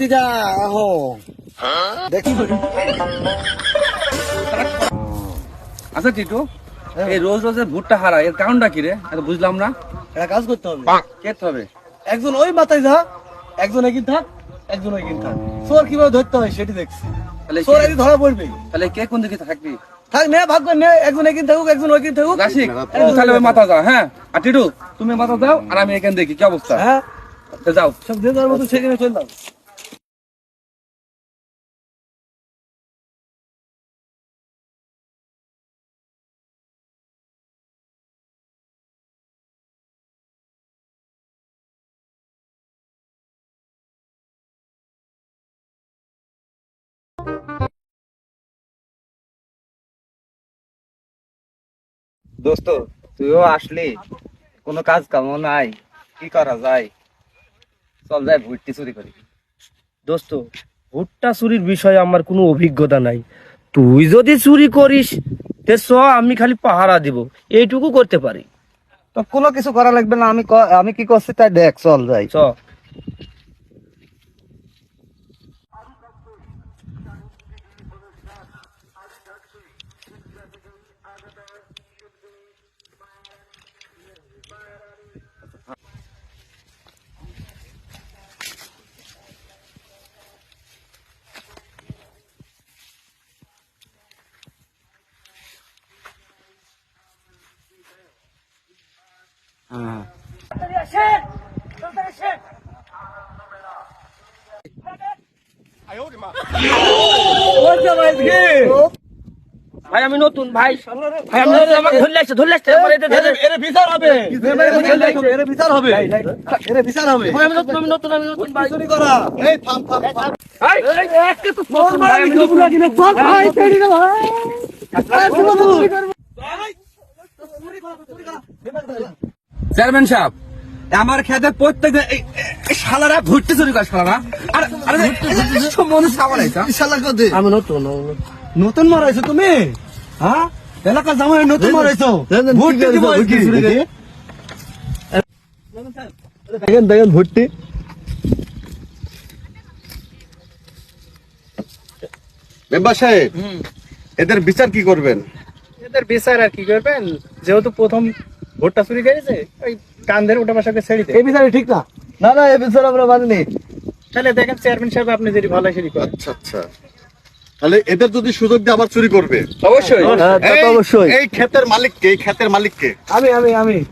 ভাতিজা আহো দেখি। আচ্ছা টিটু, এই রোজ রোজ ভুট্টা হারা এর কারণটা কি রে? বুঝলাম না। একটা কাজ করতে হবে, কেতে হবে। একজন ওই মাথায় যা, একজন এগিয়ে থাক, একজন ওইগিন থাক। চোর কিভাবে ধরতে হয় সেটি দেখছি। তাহলে চোর একদিন ধরা পড়বে। তাহলে কে কোন দিকে থাকবি? থাক নে, ভাগ করে নে, একজন এগিয়ে থাকুক, একজন ওইগিন থাকুক। রাশিক, তুই তাহলে ওই মাথা যাও। হ্যাঁ, আর টিটু তুমি মাথা দাও আর আমি এখানে দেখি কি অবস্থা। হ্যাঁ, তো যাও। সব যে যার মতো সেখানে চললাম। দোস্ত, তুইও আসলি, কোনো কাজ কাম নাই, কি করা যায়? চল যাই ভুট্টি চুরি করি। দোস্ত, ভুট্টা চুরির বিষয়ে আমার কোনো অভিজ্ঞতা নাই। তুই যদি চুরি করিস তে চ, আমি খালি পাহারা দিব, এইটুকু করতে পারি। তো কোনো কিছু করা লাগবে না, আমি কি করছি তাই দেখ, চল যাই। চ। ভাই আমি নতুন, ভাই ভাই আমি নতুন, আমাকে ধরে লাগছে, আমার এদের ধরে। এর বিচার হবে, এর বিচার হবে, এর বিচার হবে। ভাই আমি নতুন ভাই। চুরি করা, এই থাম থাম থাম। ভাই একটা তো নতুন ভাই, আমি নতুন। ভাই ছেড়ে দে ভাই। চেয়ারম্যান সাহেব, আমার খেতে প্রত্যেক শালারা ভুট্টি চুরি করে শালারা। আর মনে সাবান আইতা শালা কদে আমি নতুন। নতুন মারাইছো তুমি? হ্যাঁ, এলাকার জামাই নতুন মারাইছো। ভুট্টি দিব কি? দেখেন দেখেন ভুট্টি। মেম্বার সাহেব, এদের বিচার কি করবেন? এদের বিচার আর কি করবেন, যেহেতু প্রথম ভোটটা চুরি করেছে, ওই কান্দের উঠে বসাকে ছেড়ে দেয়। এই বিচার ঠিক না। না না, এই বিচার আমরা মানিনি। তাহলে দেখেন চেয়ারম্যান সাহেব, আপনি যদি ভালো সেটি করেন। আচ্ছা আচ্ছা, তাহলে এদের যদি সুযোগ দিয়ে আবার চুরি করবে? অবশ্যই। হ্যাঁ, তা তো অবশ্যই। এই ক্ষেতের মালিককে, এই ক্ষেতের মালিককে। আমি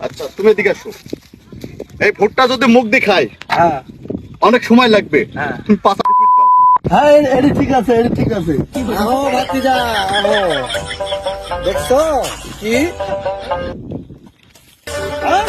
আচ্ছা, তুমি এদিকে আসো। এই ভুট্টা যদি মুখ দেখায়, হ্যাঁ অনেক সময় লাগবে, তুমি পাতা দিয়ে পিট দাও। হ্যাঁ, এটা ঠিক আছে, এটা ঠিক আছে। আহো ভাতিজা আহো, দেখছো কি? হ্যাঁ?